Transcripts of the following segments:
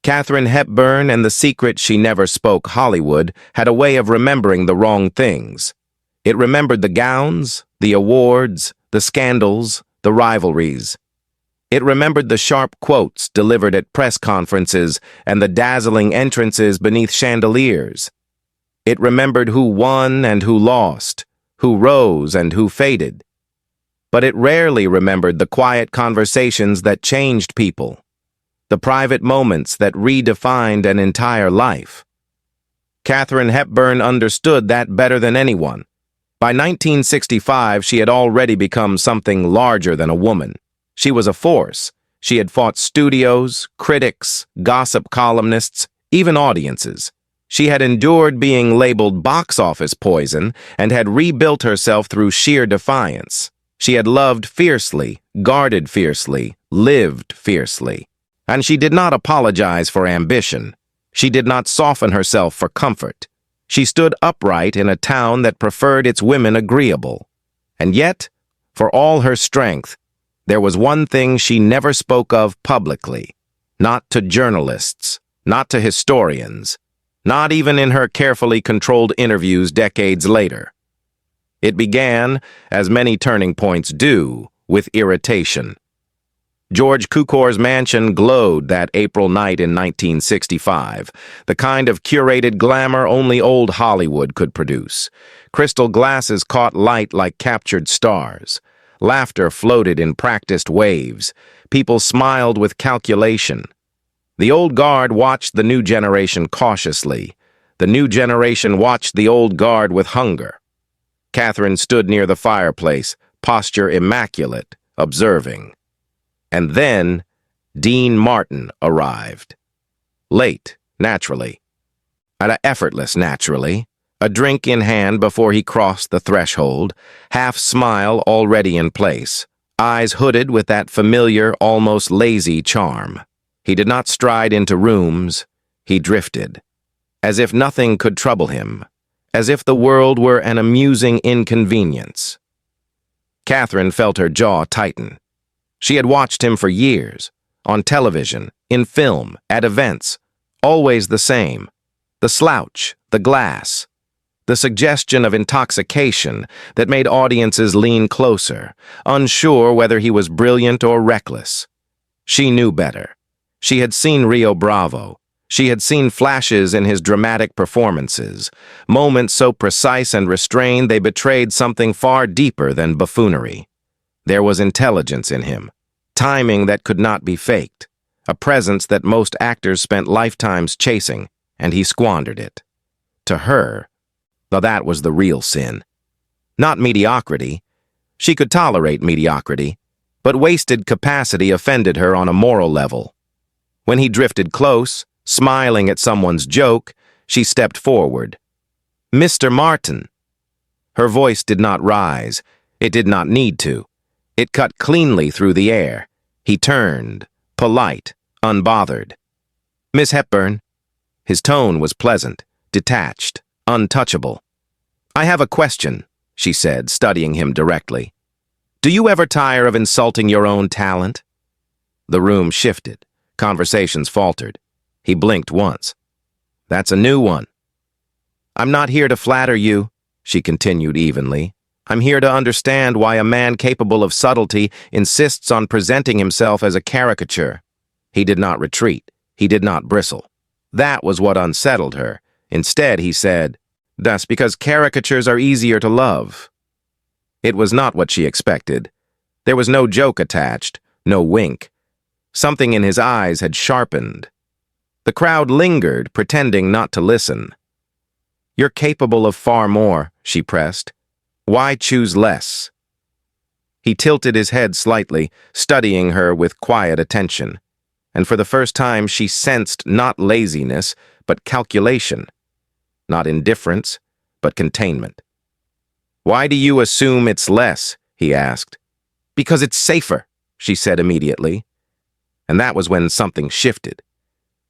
Katharine Hepburn and the secret she never spoke Hollywood had a way of remembering the wrong things. It remembered the gowns, the awards, the scandals, the rivalries. It remembered the sharp quotes delivered at press conferences and the dazzling entrances beneath chandeliers. It remembered who won and who lost, who rose and who faded. But it rarely remembered the quiet conversations that changed people, the private moments that redefined an entire life. Katharine Hepburn understood that better than anyone. By 1965, she had already become something larger than a woman. She was a force. She had fought studios, critics, gossip columnists, even audiences. She had endured being labeled box office poison and had rebuilt herself through sheer defiance. She had loved fiercely, guarded fiercely, lived fiercely. And she did not apologize for ambition. She did not soften herself for comfort. She stood upright in a town that preferred its women agreeable. And yet, for all her strength, there was one thing she never spoke of publicly. Not to journalists, not to historians, not even in her carefully controlled interviews decades later. It began, as many turning points do, with irritation. George Cukor's mansion glowed that April night in 1965, the kind of curated glamour only old Hollywood could produce. Crystal glasses caught light like captured stars. Laughter floated in practiced waves. People smiled with calculation. The old guard watched the new generation cautiously. The new generation watched the old guard with hunger. Katharine stood near the fireplace, posture immaculate, observing. And then, Dean Martin arrived. Late, naturally. Effortless, naturally. A drink in hand before he crossed the threshold, half-smile already in place, eyes hooded with that familiar, almost lazy charm. He did not stride into rooms, he drifted, as if nothing could trouble him, as if the world were an amusing inconvenience. Katharine felt her jaw tighten. She had watched him for years, on television, in film, at events, always the same. The slouch, the glass, the suggestion of intoxication that made audiences lean closer, unsure whether he was brilliant or reckless. She knew better. She had seen Rio Bravo. She had seen flashes in his dramatic performances, moments so precise and restrained they betrayed something far deeper than buffoonery. There was intelligence in him, timing that could not be faked, a presence that most actors spent lifetimes chasing, and he squandered it. To her, though, that was the real sin. Not mediocrity. She could tolerate mediocrity, but wasted capacity offended her on a moral level. When he drifted close, smiling at someone's joke, she stepped forward. "Mr. Martin." Her voice did not rise. It did not need to. It cut cleanly through the air. He turned, polite, unbothered. "Miss Hepburn." His tone was pleasant, detached, untouchable. "I have a question," she said, studying him directly. "Do you ever tire of insulting your own talent?" The room shifted. Conversations faltered. He blinked once. "That's a new one." "I'm not here to flatter you," she continued evenly. "I'm here to understand why a man capable of subtlety insists on presenting himself as a caricature." He did not retreat. He did not bristle. That was what unsettled her. Instead, he said, "That's because caricatures are easier to love." It was not what she expected. There was no joke attached, no wink. Something in his eyes had sharpened. The crowd lingered, pretending not to listen. "You're capable of far more," she pressed. "Why choose less?" He tilted his head slightly, studying her with quiet attention. And for the first time she sensed not laziness, but calculation. Not indifference, but containment. "Why do you assume it's less?" he asked. "Because it's safer," she said immediately. And that was when something shifted.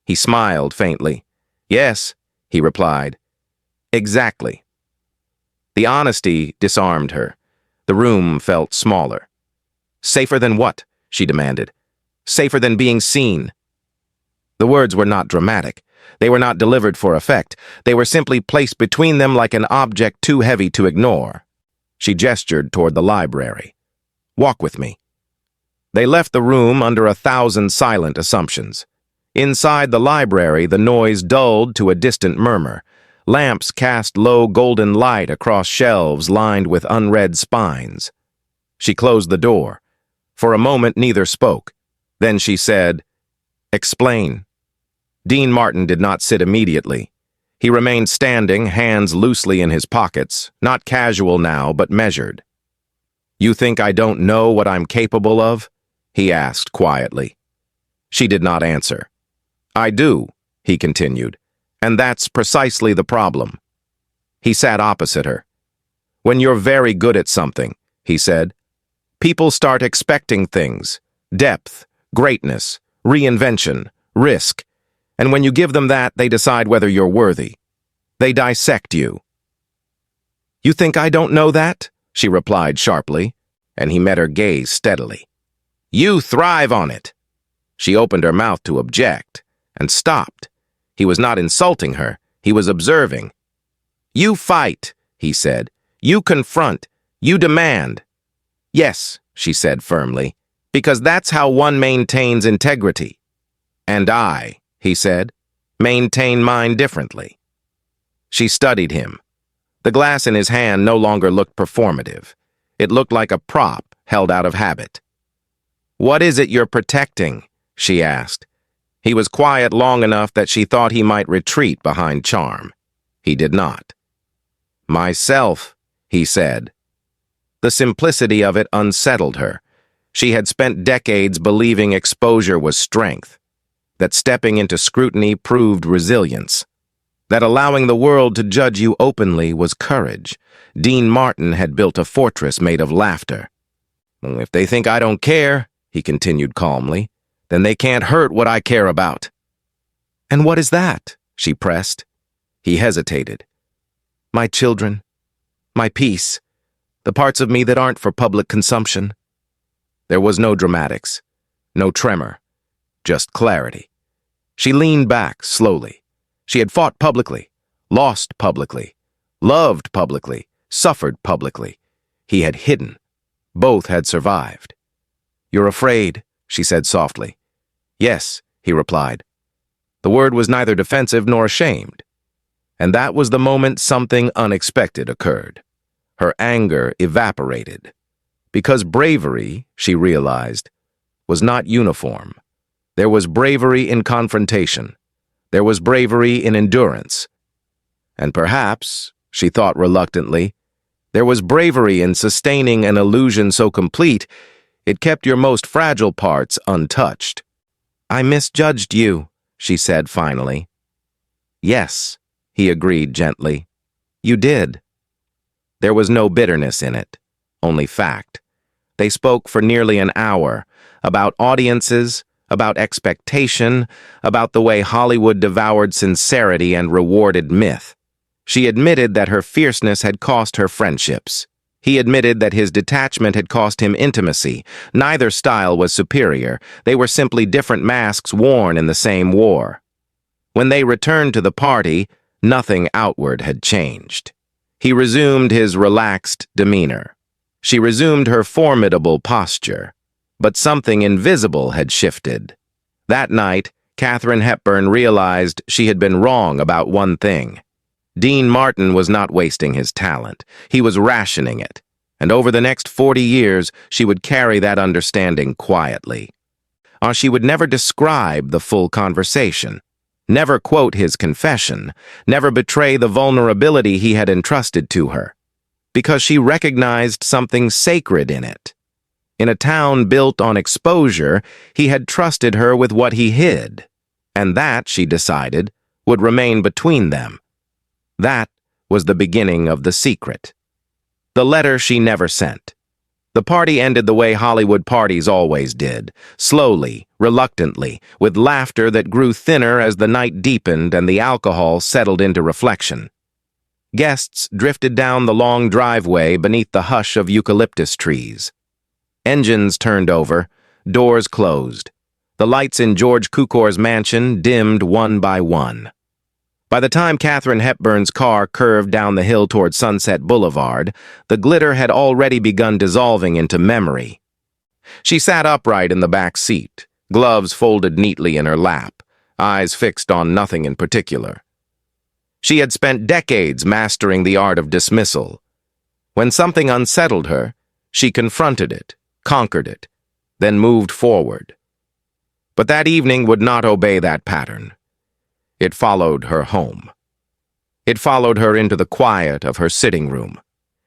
He smiled faintly. "Yes," he replied. "Exactly." The honesty disarmed her. The room felt smaller. "Safer than what?" she demanded. "Safer than being seen." The words were not dramatic. They were not delivered for effect. They were simply placed between them like an object too heavy to ignore. She gestured toward the library. "Walk with me." They left the room under 1,000 silent assumptions. Inside the library, the noise dulled to a distant murmur. Lamps cast low golden light across shelves lined with unread spines. She closed the door. For a moment, neither spoke. Then she said, "Explain." Dean Martin did not sit immediately. He remained standing, hands loosely in his pockets, not casual now, but measured. "You think I don't know what I'm capable of?" he asked quietly. She did not answer. "I do," he continued, "and that's precisely the problem." He sat opposite her. "When you're very good at something," he said, "people start expecting things, depth, greatness, reinvention, risk, and when you give them that, they decide whether you're worthy. They dissect you." "You think I don't know that?" she replied sharply, and he met her gaze steadily. "You thrive on it." She opened her mouth to object, and stopped. He was not insulting her, he was observing. "You fight," he said. "You confront. You demand." "Yes," she said firmly, "because that's how one maintains integrity." "And I," he said, "maintain mine differently." She studied him. The glass in his hand no longer looked performative. It looked like a prop held out of habit. "What is it you're protecting?" she asked. He was quiet long enough that she thought he might retreat behind charm. He did not. "Myself," he said. The simplicity of it unsettled her. She had spent decades believing exposure was strength, that stepping into scrutiny proved resilience, that allowing the world to judge you openly was courage. Dean Martin had built a fortress made of laughter. "If they think I don't care," he continued calmly, "then they can't hurt what I care about." "And what is that?" she pressed. He hesitated. "My children, my peace, the parts of me that aren't for public consumption." There was no dramatics, no tremor, just clarity. She leaned back slowly. She had fought publicly, lost publicly, loved publicly, suffered publicly. He had hidden. Both had survived. "You're afraid," she said softly. "Yes," he replied. The word was neither defensive nor ashamed. And that was the moment something unexpected occurred. Her anger evaporated. Because bravery, she realized, was not uniform. There was bravery in confrontation. There was bravery in endurance. And perhaps, she thought reluctantly, there was bravery in sustaining an illusion so complete it kept your most fragile parts untouched. "I misjudged you," she said finally. "Yes," he agreed gently. "You did." There was no bitterness in it, only fact. They spoke for nearly an hour, about audiences, about expectation, about the way Hollywood devoured sincerity and rewarded myth. She admitted that her fierceness had cost her friendships. He admitted that his detachment had cost him intimacy. Neither style was superior. They were simply different masks worn in the same war. When they returned to the party, nothing outward had changed. He resumed his relaxed demeanor. She resumed her formidable posture. But something invisible had shifted. That night, Katharine Hepburn realized she had been wrong about one thing. Dean Martin was not wasting his talent. He was rationing it. And over the next 40 years, she would carry that understanding quietly. She would never describe the full conversation, never quote his confession, never betray the vulnerability he had entrusted to her, because she recognized something sacred in it. In a town built on exposure, he had trusted her with what he hid, and that, she decided, would remain between them. That was the beginning of the secret. The letter she never sent. The party ended the way Hollywood parties always did, slowly, reluctantly, with laughter that grew thinner as the night deepened and the alcohol settled into reflection. Guests drifted down the long driveway beneath the hush of eucalyptus trees. Engines turned over, doors closed. The lights in George Cukor's mansion dimmed one by one. By the time Katharine Hepburn's car curved down the hill toward Sunset Boulevard, the glitter had already begun dissolving into memory. She sat upright in the back seat, gloves folded neatly in her lap, eyes fixed on nothing in particular. She had spent decades mastering the art of dismissal. When something unsettled her, she confronted it, conquered it, then moved forward. But that evening would not obey that pattern. It followed her home. It followed her into the quiet of her sitting room.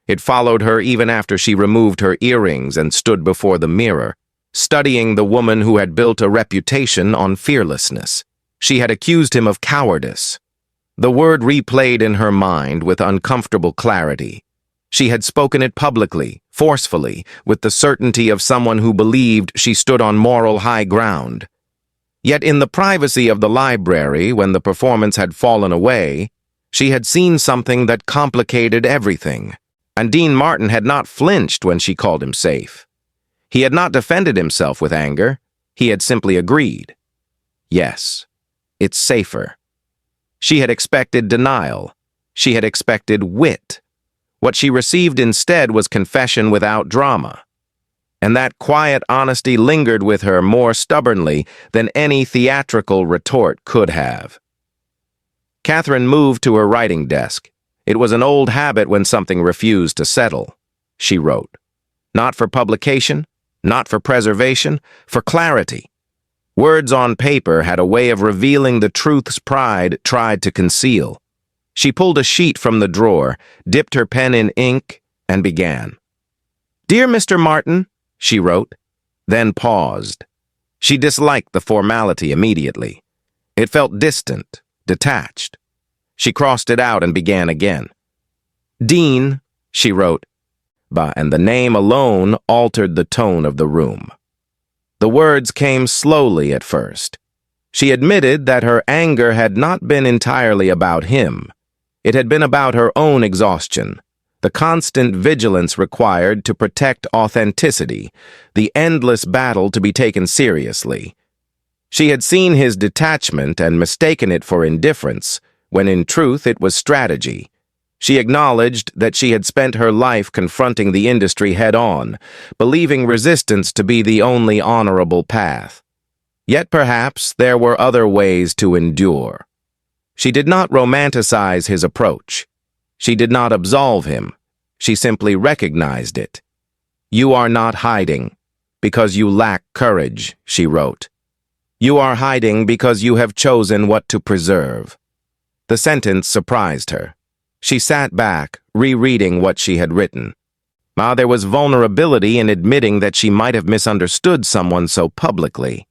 It followed her even after she removed her earrings and stood before the mirror, studying the woman who had built a reputation on fearlessness. She had accused him of cowardice. The word replayed in her mind with uncomfortable clarity. She had spoken it publicly, forcefully, with the certainty of someone who believed she stood on moral high ground. Yet in the privacy of the library, when the performance had fallen away, she had seen something that complicated everything. And Dean Martin had not flinched when she called him safe. He had not defended himself with anger. He had simply agreed. Yes, it's safer. She had expected denial. She had expected wit. What she received instead was confession without drama. And that quiet honesty lingered with her more stubbornly than any theatrical retort could have. Katharine moved to her writing desk. It was an old habit when something refused to settle. She wrote. Not for publication, not for preservation, for clarity. Words on paper had a way of revealing the truths pride tried to conceal. She pulled a sheet from the drawer, dipped her pen in ink, and began. "Dear Mr. Martin," she wrote, then paused. She disliked the formality immediately. It felt distant, detached. She crossed it out and began again. "Dean," she wrote, and the name alone altered the tone of the room. The words came slowly at first. She admitted that her anger had not been entirely about him. It had been about her own exhaustion, the constant vigilance required to protect authenticity, the endless battle to be taken seriously. She had seen his detachment and mistaken it for indifference, when in truth it was strategy. She acknowledged that she had spent her life confronting the industry head-on, believing resistance to be the only honorable path. Yet perhaps there were other ways to endure. She did not romanticize his approach. She did not absolve him. She simply recognized it. "You are not hiding because you lack courage," she wrote. "You are hiding because you have chosen what to preserve." The sentence surprised her. She sat back, rereading what she had written. There was vulnerability in admitting that she might have misunderstood someone so publicly.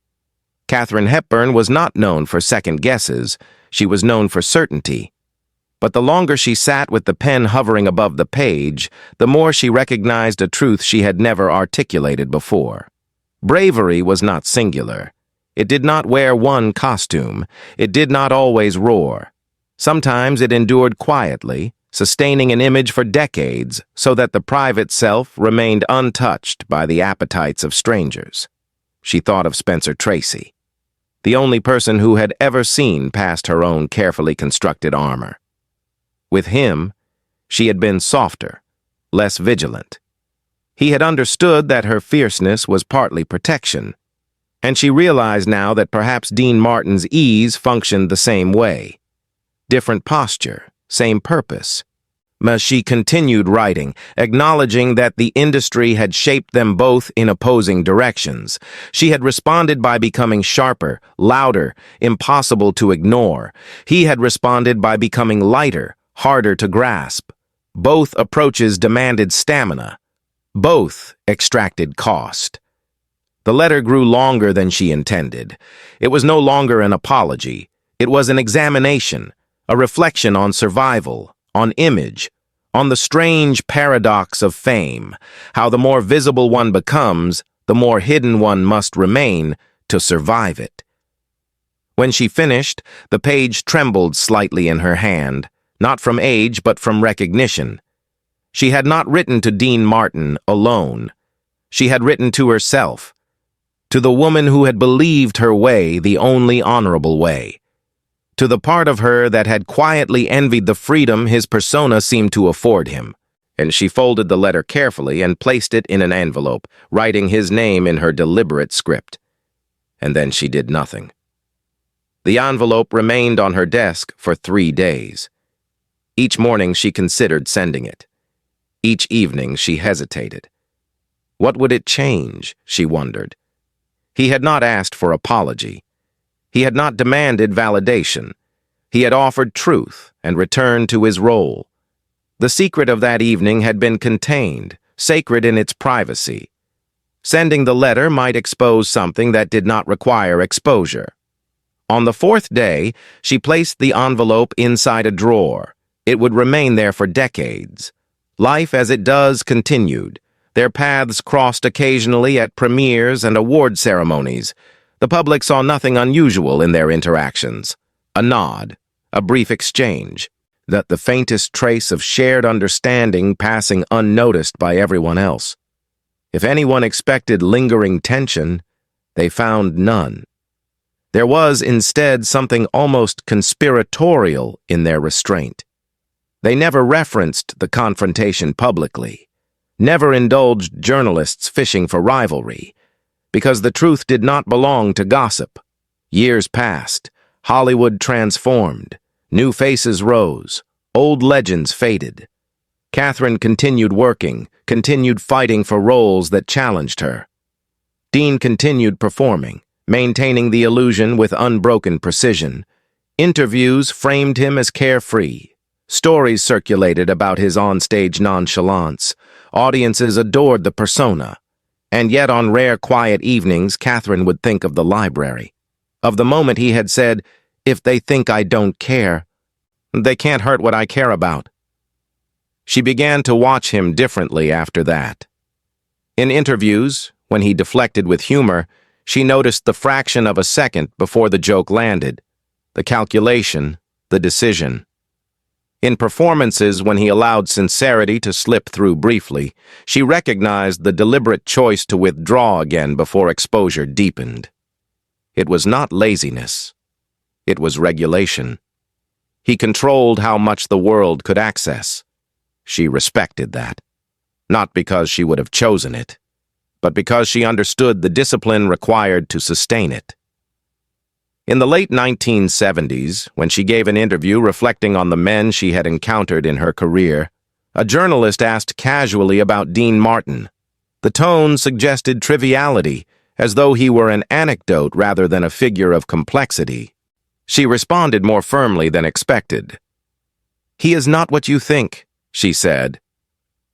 Katharine Hepburn was not known for second guesses. She was known for certainty. But the longer she sat with the pen hovering above the page, the more she recognized a truth she had never articulated before. Bravery was not singular. It did not wear one costume. It did not always roar. Sometimes it endured quietly, sustaining an image for decades so that the private self remained untouched by the appetites of strangers. She thought of Spencer Tracy, the only person who had ever seen past her own carefully constructed armor. With him, she had been softer, less vigilant. He had understood that her fierceness was partly protection, and she realized now that perhaps Dean Martin's ease functioned the same way. Different posture, same purpose. But she continued writing, acknowledging that the industry had shaped them both in opposing directions. She had responded by becoming sharper, louder, impossible to ignore. He had responded by becoming lighter, harder to grasp. Both approaches demanded stamina. Both extracted cost. The letter grew longer than she intended. It was no longer an apology. It was an examination, a reflection on survival, on image, on the strange paradox of fame, how the more visible one becomes, the more hidden one must remain to survive it. When she finished, the page trembled slightly in her hand, not from age but from recognition. She had not written to Dean Martin alone. She had written to herself. To the woman who had believed her way the only honorable way. To the part of her that had quietly envied the freedom his persona seemed to afford him. And she folded the letter carefully and placed it in an envelope, writing his name in her deliberate script. And then she did nothing. The envelope remained on her desk for 3 days. Each morning she considered sending it. Each evening she hesitated. What would it change, she wondered. He had not asked for apology. He had not demanded validation. He had offered truth and returned to his role. The secret of that evening had been contained, sacred in its privacy. Sending the letter might expose something that did not require exposure. On the 4th day, she placed the envelope inside a drawer. It would remain there for decades. Life as it does continued. Their paths crossed occasionally at premieres and award ceremonies. The public saw nothing unusual in their interactions. A nod, a brief exchange, that the faintest trace of shared understanding passing unnoticed by everyone else. If anyone expected lingering tension, they found none. There was instead something almost conspiratorial in their restraint. They never referenced the confrontation publicly, never indulged journalists fishing for rivalry, because the truth did not belong to gossip. Years passed, Hollywood transformed, new faces rose, old legends faded. Katharine continued working, continued fighting for roles that challenged her. Dean continued performing, maintaining the illusion with unbroken precision. Interviews framed him as carefree. Stories circulated about his onstage nonchalance. Audiences adored the persona. And yet on rare quiet evenings, Katharine would think of the library. Of the moment he had said, "If they think I don't care, they can't hurt what I care about." She began to watch him differently after that. In interviews, when he deflected with humor, she noticed the fraction of a second before the joke landed, the calculation, the decision. In performances, when he allowed sincerity to slip through briefly, she recognized the deliberate choice to withdraw again before exposure deepened. It was not laziness. It was regulation. He controlled how much the world could access. She respected that, not because she would have chosen it, but because she understood the discipline required to sustain it. In the late 1970s, when she gave an interview reflecting on the men she had encountered in her career, a journalist asked casually about Dean Martin. The tone suggested triviality, as though he were an anecdote rather than a figure of complexity. She responded more firmly than expected. "He is not what you think," she said.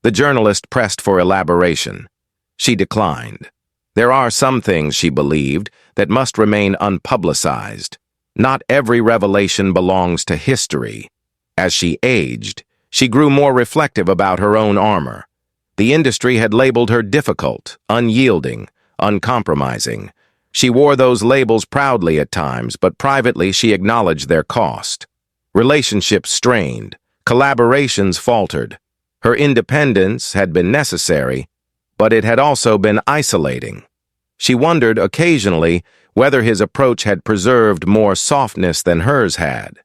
The journalist pressed for elaboration. She declined. There are some things, she believed, that must remain unpublicized. Not every revelation belongs to history. As she aged, she grew more reflective about her own armor. The industry had labeled her difficult, unyielding, uncompromising. She wore those labels proudly at times, but privately she acknowledged their cost. Relationships strained, collaborations faltered. Her independence had been necessary, but it had also been isolating. She wondered occasionally whether his approach had preserved more softness than hers had.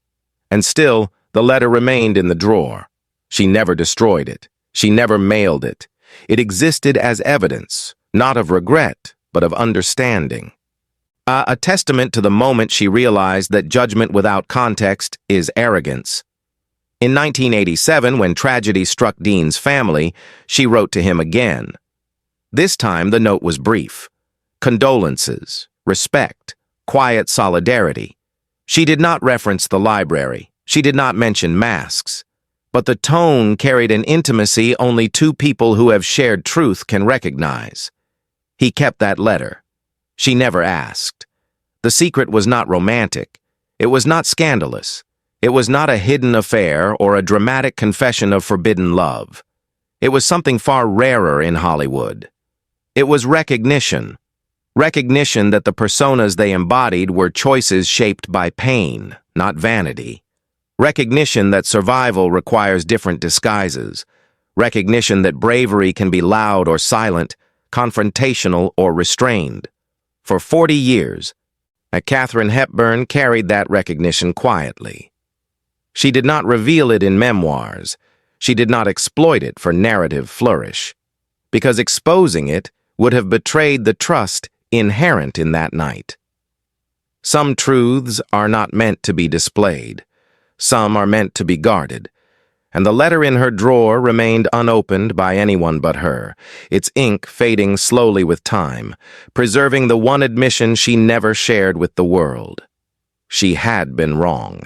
And still, the letter remained in the drawer. She never destroyed it. She never mailed it. It existed as evidence, not of regret, but of understanding. A testament to the moment she realized that judgment without context is arrogance. In 1987, when tragedy struck Dean's family, she wrote to him again. This time, the note was brief. Condolences, respect, quiet solidarity. She did not reference the library. She did not mention masks. But the tone carried an intimacy only two people who have shared truth can recognize. He kept that letter. She never asked. The secret was not romantic. It was not scandalous. It was not a hidden affair or a dramatic confession of forbidden love. It was something far rarer in Hollywood. It was recognition. Recognition that the personas they embodied were choices shaped by pain, not vanity. Recognition that survival requires different disguises. Recognition that bravery can be loud or silent, confrontational or restrained. For 40 years, Katharine Hepburn carried that recognition quietly. She did not reveal it in memoirs. She did not exploit it for narrative flourish, because exposing it would have betrayed the trust inherent in that night. Some truths are not meant to be displayed. Some are meant to be guarded. And the letter in her drawer remained unopened by anyone but her, its ink fading slowly with time, preserving the one admission she never shared with the world. She had been wrong,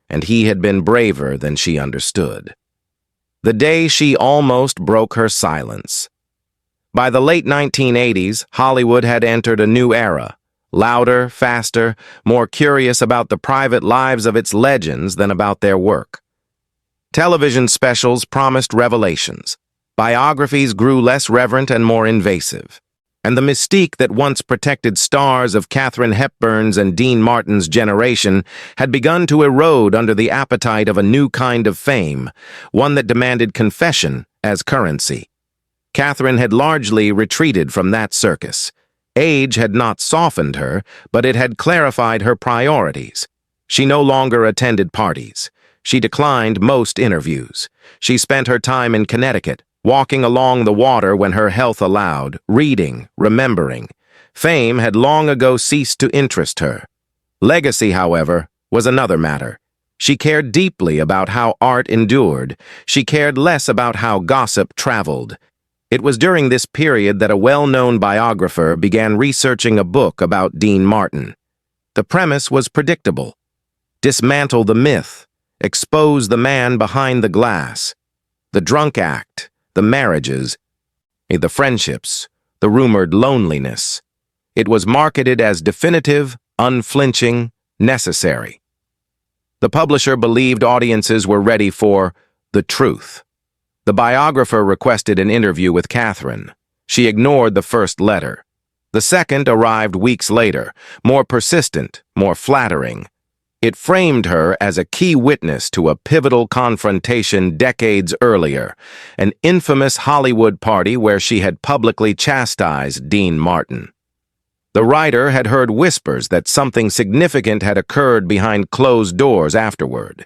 and he had been braver than she understood. The day she almost broke her silence. By the late 1980s, Hollywood had entered a new era, louder, faster, more curious about the private lives of its legends than about their work. Television specials promised revelations. Biographies grew less reverent and more invasive. And the mystique that once protected stars of Katharine Hepburn's and Dean Martin's generation had begun to erode under the appetite of a new kind of fame, one that demanded confession as currency. Katharine had largely retreated from that circus. Age had not softened her, but it had clarified her priorities. She no longer attended parties. She declined most interviews. She spent her time in Connecticut, walking along the water when her health allowed, reading, remembering. Fame had long ago ceased to interest her. Legacy, however, was another matter. She cared deeply about how art endured. She cared less about how gossip traveled. It was during this period that a well-known biographer began researching a book about Dean Martin. The premise was predictable. Dismantle the myth. Expose the man behind the glass. The drunk act, the marriages, the friendships, the rumored loneliness. It was marketed as definitive, unflinching, necessary. The publisher believed audiences were ready for the truth. The biographer requested an interview with Katharine. She ignored the first letter. The second arrived weeks later, more persistent, more flattering. It framed her as a key witness to a pivotal confrontation decades earlier, an infamous Hollywood party where she had publicly chastised Dean Martin. The writer had heard whispers that something significant had occurred behind closed doors afterward.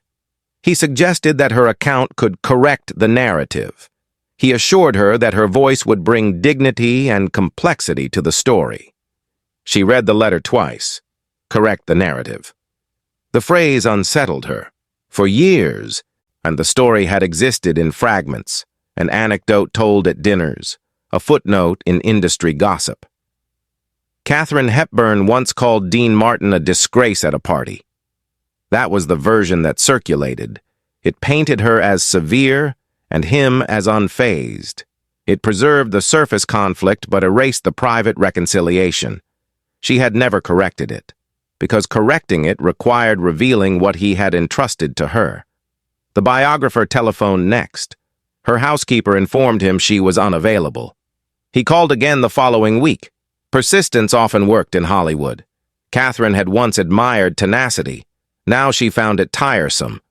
He suggested that her account could correct the narrative. He assured her that her voice would bring dignity and complexity to the story. She read the letter twice. Correct the narrative. The phrase unsettled her. For years, and the story had existed in fragments, an anecdote told at dinners, a footnote in industry gossip. Katharine Hepburn once called Dean Martin a disgrace at a party. That was the version that circulated. It painted her as severe and him as unfazed. It preserved the surface conflict but erased the private reconciliation. She had never corrected it, because correcting it required revealing what he had entrusted to her. The biographer telephoned next. Her housekeeper informed him she was unavailable. He called again the following week. Persistence often worked in Hollywood. Katharine had once admired tenacity. Now she found it tiresome.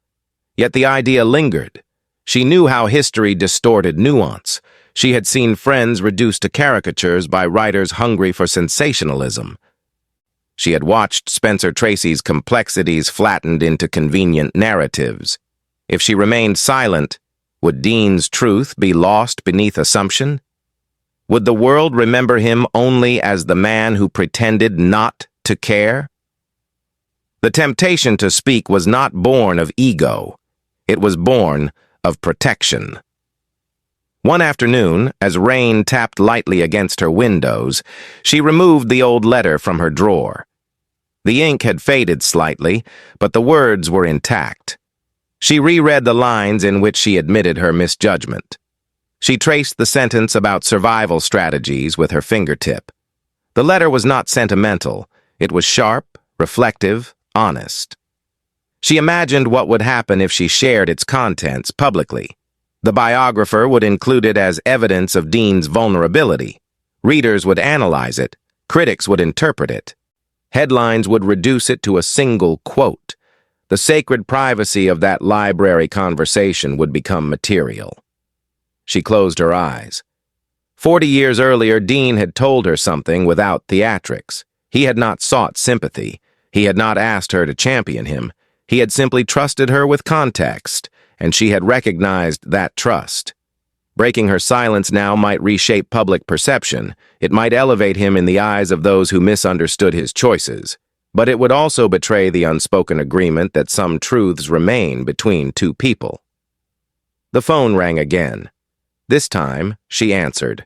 Yet the idea lingered. She knew how history distorted nuance. She had seen friends reduced to caricatures by writers hungry for sensationalism. She had watched Spencer Tracy's complexities flattened into convenient narratives. If she remained silent, would Dean's truth be lost beneath assumption? Would the world remember him only as the man who pretended not to care? The temptation to speak was not born of ego. It was born of protection. One afternoon, as rain tapped lightly against her windows, she removed the old letter from her drawer. The ink had faded slightly, but the words were intact. She reread the lines in which she admitted her misjudgment. She traced the sentence about survival strategies with her fingertip. The letter was not sentimental. It was sharp, reflective, honest. She imagined what would happen if she shared its contents publicly. The biographer would include it as evidence of Dean's vulnerability. Readers would analyze it. Critics would interpret it. Headlines would reduce it to a single quote. The sacred privacy of that library conversation would become material. She closed her eyes. 40 years earlier, Dean had told her something without theatrics. He had not sought sympathy. He had not asked her to champion him. He had simply trusted her with context, and she had recognized that trust. Breaking her silence now might reshape public perception. It might elevate him in the eyes of those who misunderstood his choices. But it would also betray the unspoken agreement that some truths remain between two people. The phone rang again. This time, she answered.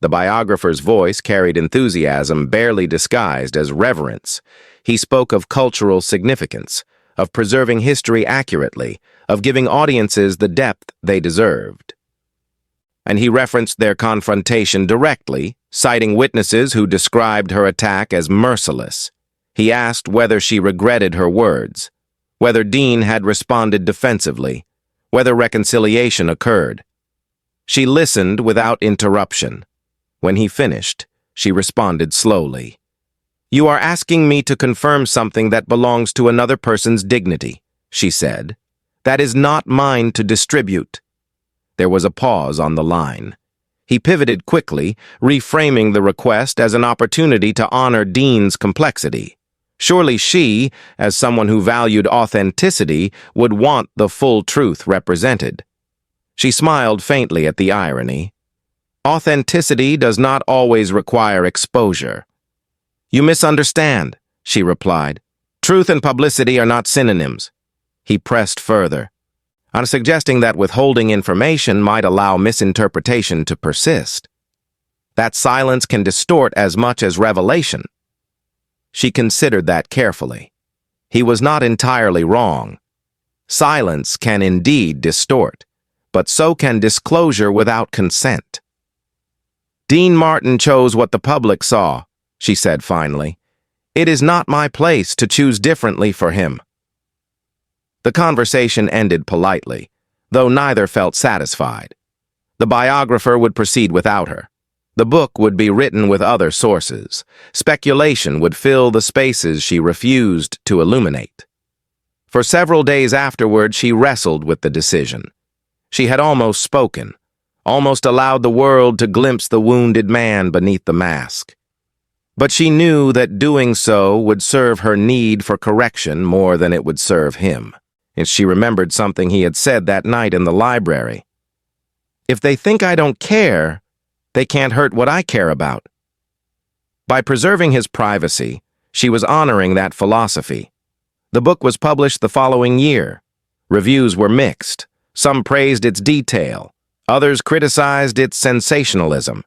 The biographer's voice carried enthusiasm barely disguised as reverence. He spoke of cultural significance, of preserving history accurately, of giving audiences the depth they deserved. And he referenced their confrontation directly, citing witnesses who described her attack as merciless. He asked whether she regretted her words, whether Dean had responded defensively, whether reconciliation occurred. She listened without interruption. When he finished, she responded slowly. "You are asking me to confirm something that belongs to another person's dignity," she said. "That is not mine to distribute." There was a pause on the line. He pivoted quickly, reframing the request as an opportunity to honor Dean's complexity. Surely she, as someone who valued authenticity, would want the full truth represented. She smiled faintly at the irony. Authenticity does not always require exposure. "You misunderstand," she replied. "Truth and publicity are not synonyms." He pressed further, suggesting that withholding information might allow misinterpretation to persist. That silence can distort as much as revelation. She considered that carefully. He was not entirely wrong. Silence can indeed distort, but so can disclosure without consent. "Dean Martin chose what the public saw," she said finally. "It is not my place to choose differently for him." The conversation ended politely, though neither felt satisfied. The biographer would proceed without her. The book would be written with other sources. Speculation would fill the spaces she refused to illuminate. For several days afterward, she wrestled with the decision. She had almost spoken, almost allowed the world to glimpse the wounded man beneath the mask. But she knew that doing so would serve her need for correction more than it would serve him. And she remembered something he had said that night in the library. "If they think I don't care, they can't hurt what I care about." By preserving his privacy, she was honoring that philosophy. The book was published the following year. Reviews were mixed. Some praised its detail. Others criticized its sensationalism.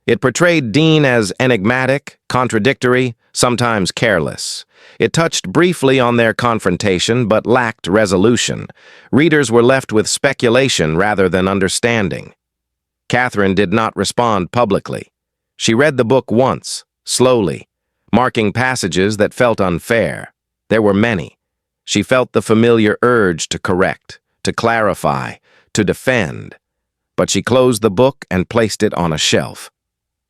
It portrayed Dean as enigmatic, contradictory, sometimes careless. It touched briefly on their confrontation but lacked resolution. Readers were left with speculation rather than understanding. Katharine did not respond publicly. She read the book once, slowly, marking passages that felt unfair. There were many. She felt the familiar urge to correct, to clarify, to defend. But she closed the book and placed it on a shelf.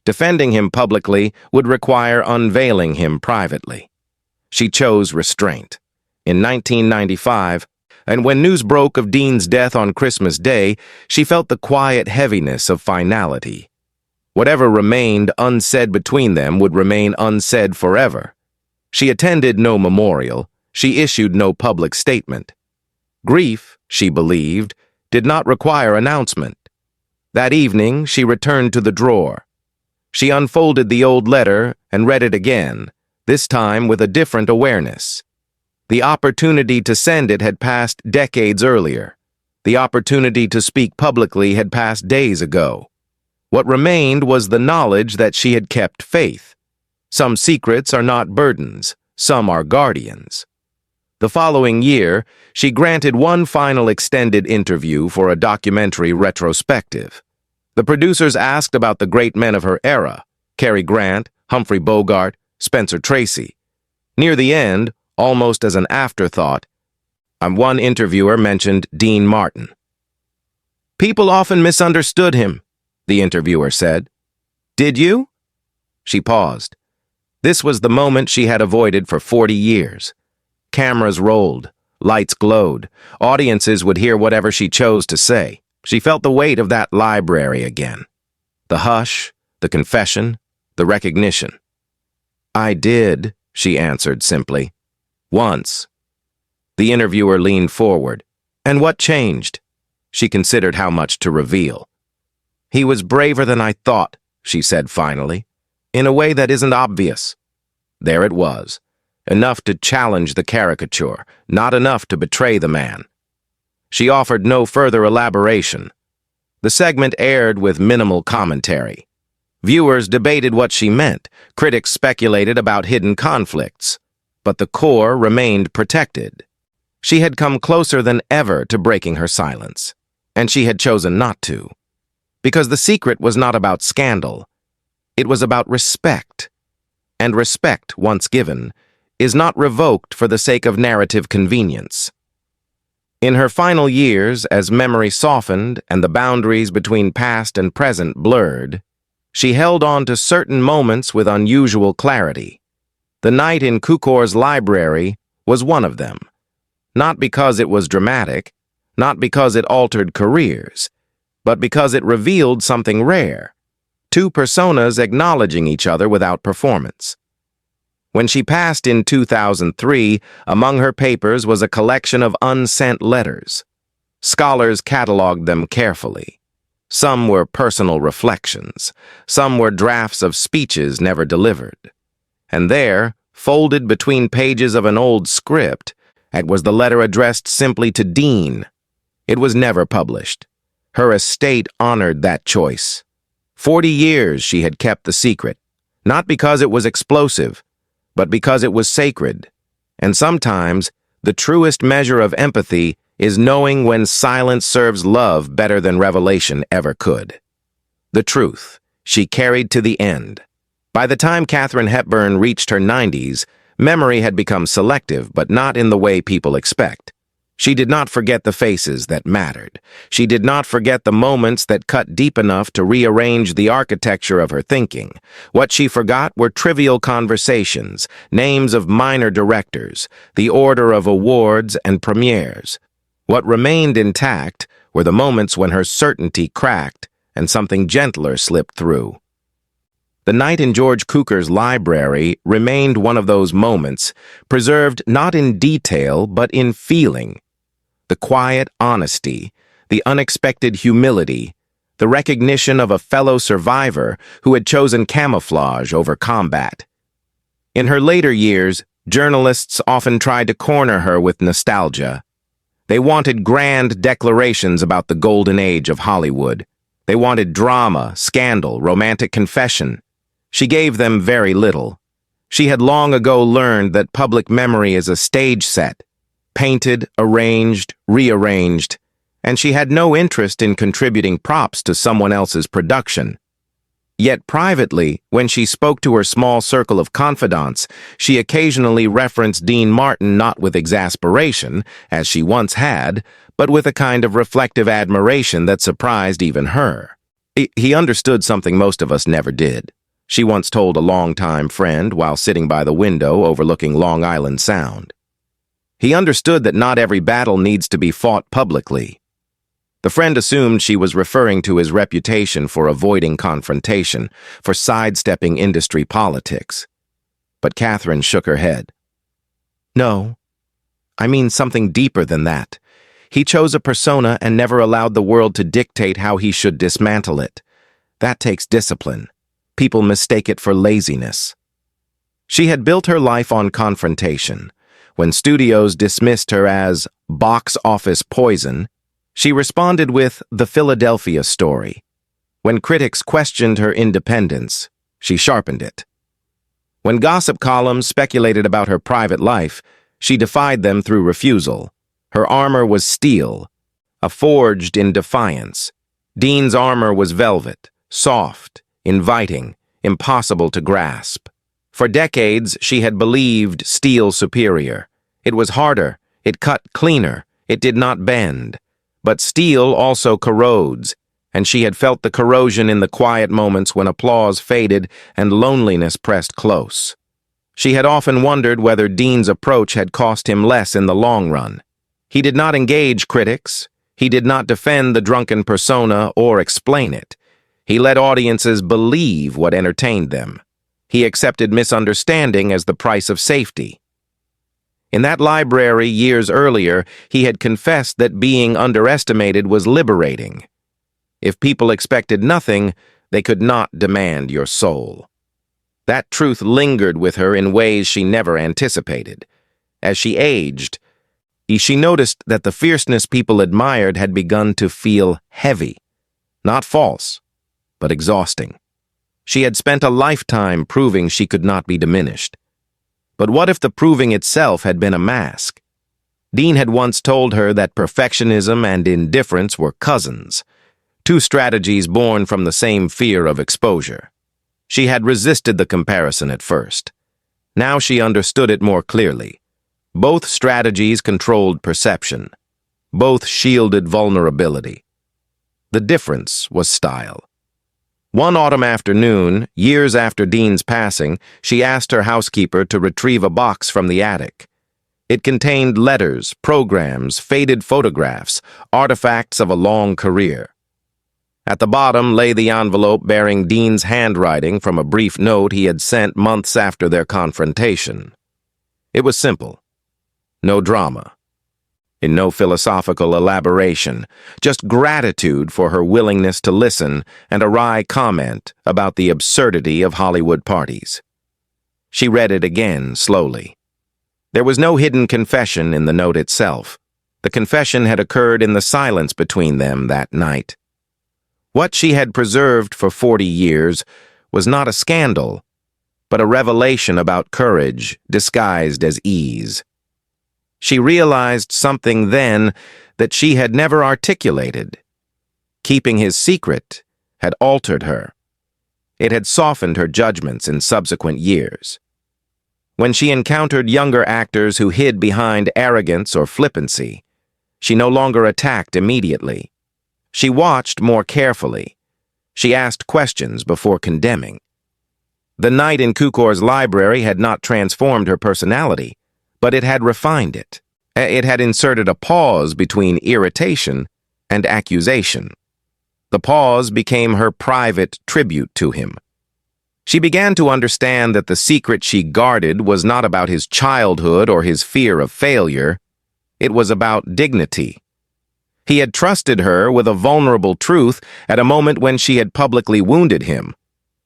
Defending him publicly would require unveiling him privately. She chose restraint. In 1995, and when news broke of Dean's death on Christmas Day, she felt the quiet heaviness of finality. Whatever remained unsaid between them would remain unsaid forever. She attended no memorial. She issued no public statement. Grief, she believed, did not require announcement. That evening, she returned to the drawer. She unfolded the old letter and read it again, this time with a different awareness. The opportunity to send it had passed decades earlier. The opportunity to speak publicly had passed days ago. What remained was the knowledge that she had kept faith. Some secrets are not burdens, some are guardians. The following year, she granted one final extended interview for a documentary retrospective. The producers asked about the great men of her era, Cary Grant, Humphrey Bogart, Spencer Tracy. Near the end, almost as an afterthought, one interviewer mentioned Dean Martin. "People often misunderstood him," the interviewer said. "Did you?" She paused. This was the moment she had avoided for 40 years. Cameras rolled, lights glowed, audiences would hear whatever she chose to say. She felt the weight of that library again. The hush, the confession, the recognition. "I did," she answered simply. "Once." The interviewer leaned forward. "And what changed?" She considered how much to reveal. "He was braver than I thought," she said finally, "in a way that isn't obvious." There it was. Enough to challenge the caricature, not enough to betray the man. She offered no further elaboration. The segment aired with minimal commentary. Viewers debated what she meant, critics speculated about hidden conflicts, but the core remained protected. She had come closer than ever to breaking her silence, and she had chosen not to. Because the secret was not about scandal, it was about respect. And respect, once given, is not revoked for the sake of narrative convenience. In her final years, as memory softened and the boundaries between past and present blurred, she held on to certain moments with unusual clarity. The night in Cukor's library was one of them. Not because it was dramatic, not because it altered careers, but because it revealed something rare: two personas acknowledging each other without performance. When she passed in 2003, among her papers was a collection of unsent letters. Scholars cataloged them carefully. Some were personal reflections. Some were drafts of speeches never delivered. And there, folded between pages of an old script, was the letter addressed simply to Dean. It was never published. Her estate honored that choice. 40 years she had kept the secret, not because it was explosive, but because it was sacred. And sometimes, the truest measure of empathy is knowing when silence serves love better than revelation ever could. The truth, she carried to the end. By the time Katharine Hepburn reached her 90s, memory had become selective, but not in the way people expect. She did not forget the faces that mattered. She did not forget the moments that cut deep enough to rearrange the architecture of her thinking. What she forgot were trivial conversations, names of minor directors, the order of awards and premieres. What remained intact were the moments when her certainty cracked and something gentler slipped through. The night in George Cukor's library remained one of those moments, preserved not in detail but in feeling. The quiet honesty, the unexpected humility, the recognition of a fellow survivor who had chosen camouflage over combat. In her later years, journalists often tried to corner her with nostalgia. They wanted grand declarations about the golden age of Hollywood. They wanted drama, scandal, romantic confession. She gave them very little. She had long ago learned that public memory is a stage set, painted, arranged, rearranged, and she had no interest in contributing props to someone else's production. Yet privately, when she spoke to her small circle of confidants, she occasionally referenced Dean Martin not with exasperation, as she once had, but with a kind of reflective admiration that surprised even her. He understood something most of us never did, she once told a longtime friend while sitting by the window overlooking Long Island Sound. He understood that not every battle needs to be fought publicly. The friend assumed she was referring to his reputation for avoiding confrontation, for sidestepping industry politics. But Katharine shook her head. "No, I mean something deeper than that. He chose a persona and never allowed the world to dictate how he should dismantle it. That takes discipline. People mistake it for laziness." She had built her life on confrontation. When studios dismissed her as box office poison, she responded with The Philadelphia Story. When critics questioned her independence, she sharpened it. When gossip columns speculated about her private life, she defied them through refusal. Her armor was steel, forged in defiance. Dean's armor was velvet, soft, inviting, impossible to grasp. For decades, she had believed steel superior. It was harder, it cut cleaner, it did not bend. But steel also corrodes, and she had felt the corrosion in the quiet moments when applause faded and loneliness pressed close. She had often wondered whether Dean's approach had cost him less in the long run. He did not engage critics. He did not defend the drunken persona or explain it. He let audiences believe what entertained them. He accepted misunderstanding as the price of safety. In that library years earlier, he had confessed that being underestimated was liberating. If people expected nothing, they could not demand your soul. That truth lingered with her in ways she never anticipated. As she aged, she noticed that the fierceness people admired had begun to feel heavy, not false, but exhausting. She had spent a lifetime proving she could not be diminished. But what if the proving itself had been a mask? Dean had once told her that perfectionism and indifference were cousins, two strategies born from the same fear of exposure. She had resisted the comparison at first. Now she understood it more clearly. Both strategies controlled perception. Both shielded vulnerability. The difference was style. One autumn afternoon, years after Dean's passing, she asked her housekeeper to retrieve a box from the attic. It contained letters, programs, faded photographs, artifacts of a long career. At the bottom lay the envelope bearing Dean's handwriting from a brief note he had sent months after their confrontation. It was simple. No drama. In no philosophical elaboration, just gratitude for her willingness to listen and a wry comment about the absurdity of Hollywood parties. She read it again, slowly. There was no hidden confession in the note itself. The confession had occurred in the silence between them that night. What she had preserved for 40 years was not a scandal, but a revelation about courage disguised as ease. She realized something then that she had never articulated. Keeping his secret had altered her. It had softened her judgments in subsequent years. When she encountered younger actors who hid behind arrogance or flippancy, she no longer attacked immediately. She watched more carefully. She asked questions before condemning. The night in Kukor's library had not transformed her personality, but it had refined it. It had inserted a pause between irritation and accusation. The pause became her private tribute to him. She began to understand that the secret she guarded was not about his childhood or his fear of failure. It was about dignity. He had trusted her with a vulnerable truth at a moment when she had publicly wounded him.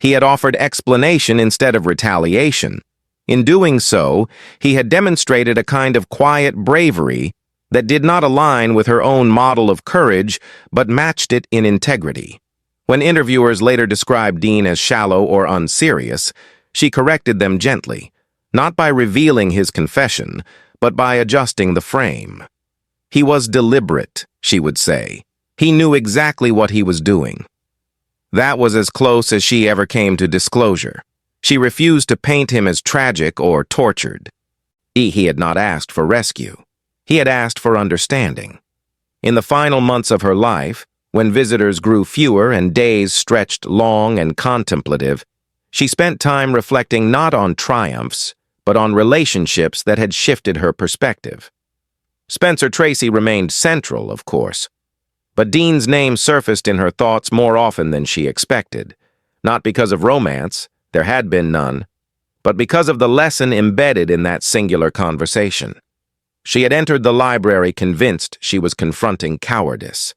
He had offered explanation instead of retaliation. In doing so, he had demonstrated a kind of quiet bravery that did not align with her own model of courage, but matched it in integrity. When interviewers later described Dean as shallow or unserious, she corrected them gently, not by revealing his confession, but by adjusting the frame. He was deliberate, she would say. He knew exactly what he was doing. That was as close as she ever came to disclosure. She refused to paint him as tragic or tortured. He had not asked for rescue. He had asked for understanding. In the final months of her life, when visitors grew fewer and days stretched long and contemplative, she spent time reflecting not on triumphs, but on relationships that had shifted her perspective. Spencer Tracy remained central, of course, but Dean's name surfaced in her thoughts more often than she expected, not because of romance, there had been none, but because of the lesson embedded in that singular conversation. She had entered the library convinced she was confronting cowardice.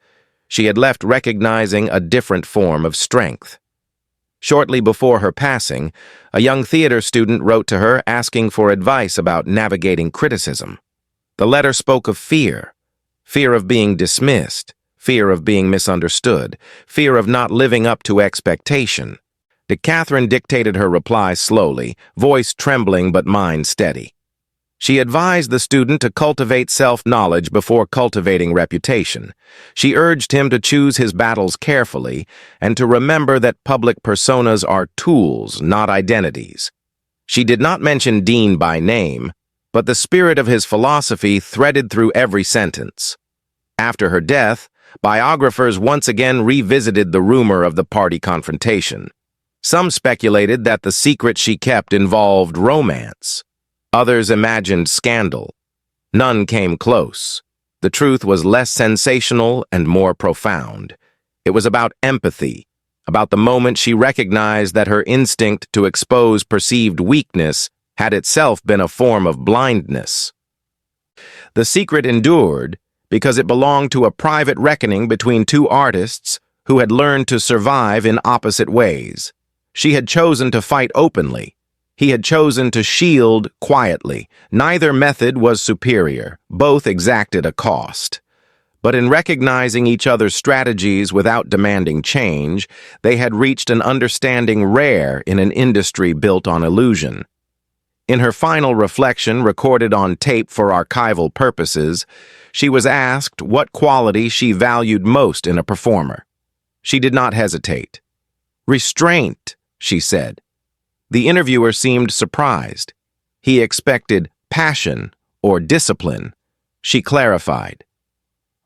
She had left recognizing a different form of strength. Shortly before her passing, a young theater student wrote to her asking for advice about navigating criticism. The letter spoke of fear of being dismissed, fear of being misunderstood, fear of not living up to expectation. Katharine dictated her reply slowly, voice trembling but mind steady. She advised the student to cultivate self-knowledge before cultivating reputation. She urged him to choose his battles carefully and to remember that public personas are tools, not identities. She did not mention Dean by name, but the spirit of his philosophy threaded through every sentence. After her death, biographers once again revisited the rumor of the party confrontation. Some speculated that the secret she kept involved romance. Others imagined scandal. None came close. The truth was less sensational and more profound. It was about empathy, about the moment she recognized that her instinct to expose perceived weakness had itself been a form of blindness. The secret endured because it belonged to a private reckoning between two artists who had learned to survive in opposite ways. She had chosen to fight openly. He had chosen to shield quietly. Neither method was superior. Both exacted a cost. But in recognizing each other's strategies without demanding change, they had reached an understanding rare in an industry built on illusion. In her final reflection, recorded on tape for archival purposes, she was asked what quality she valued most in a performer. She did not hesitate. "Restraint," she said. The interviewer seemed surprised. He expected passion or discipline. She clarified.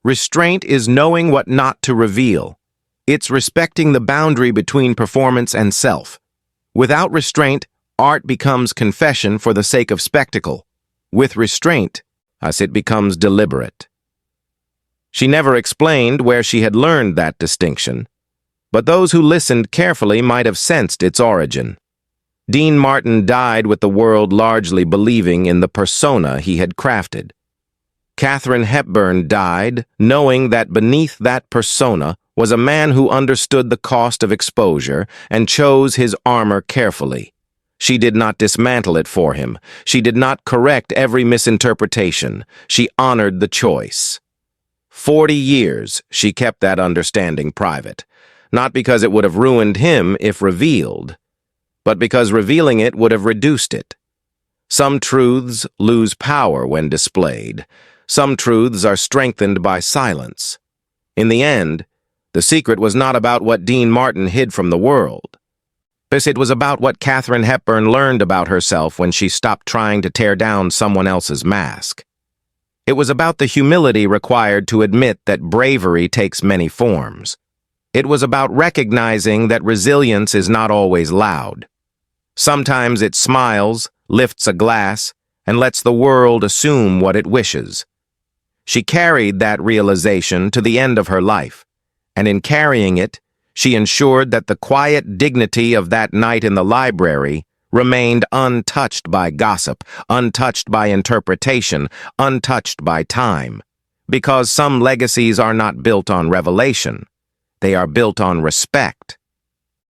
"Restraint is knowing what not to reveal. It's respecting the boundary between performance and self. Without restraint, art becomes confession for the sake of spectacle. With restraint, it becomes deliberate." She never explained where she had learned that distinction, but those who listened carefully might have sensed its origin. Dean Martin died with the world largely believing in the persona he had crafted. Katharine Hepburn died knowing that beneath that persona was a man who understood the cost of exposure and chose his armor carefully. She did not dismantle it for him. She did not correct every misinterpretation. She honored the choice. 40 years she kept that understanding private, not because it would have ruined him if revealed, but because revealing it would have reduced it. Some truths lose power when displayed. Some truths are strengthened by silence. In the end, the secret was not about what Dean Martin hid from the world. It was about what Katharine Hepburn learned about herself when she stopped trying to tear down someone else's mask. It was about the humility required to admit that bravery takes many forms. It was about recognizing that resilience is not always loud. Sometimes it smiles, lifts a glass, and lets the world assume what it wishes. She carried that realization to the end of her life, and in carrying it, she ensured that the quiet dignity of that night in the library remained untouched by gossip, untouched by interpretation, untouched by time. Because some legacies are not built on revelation. They are built on respect.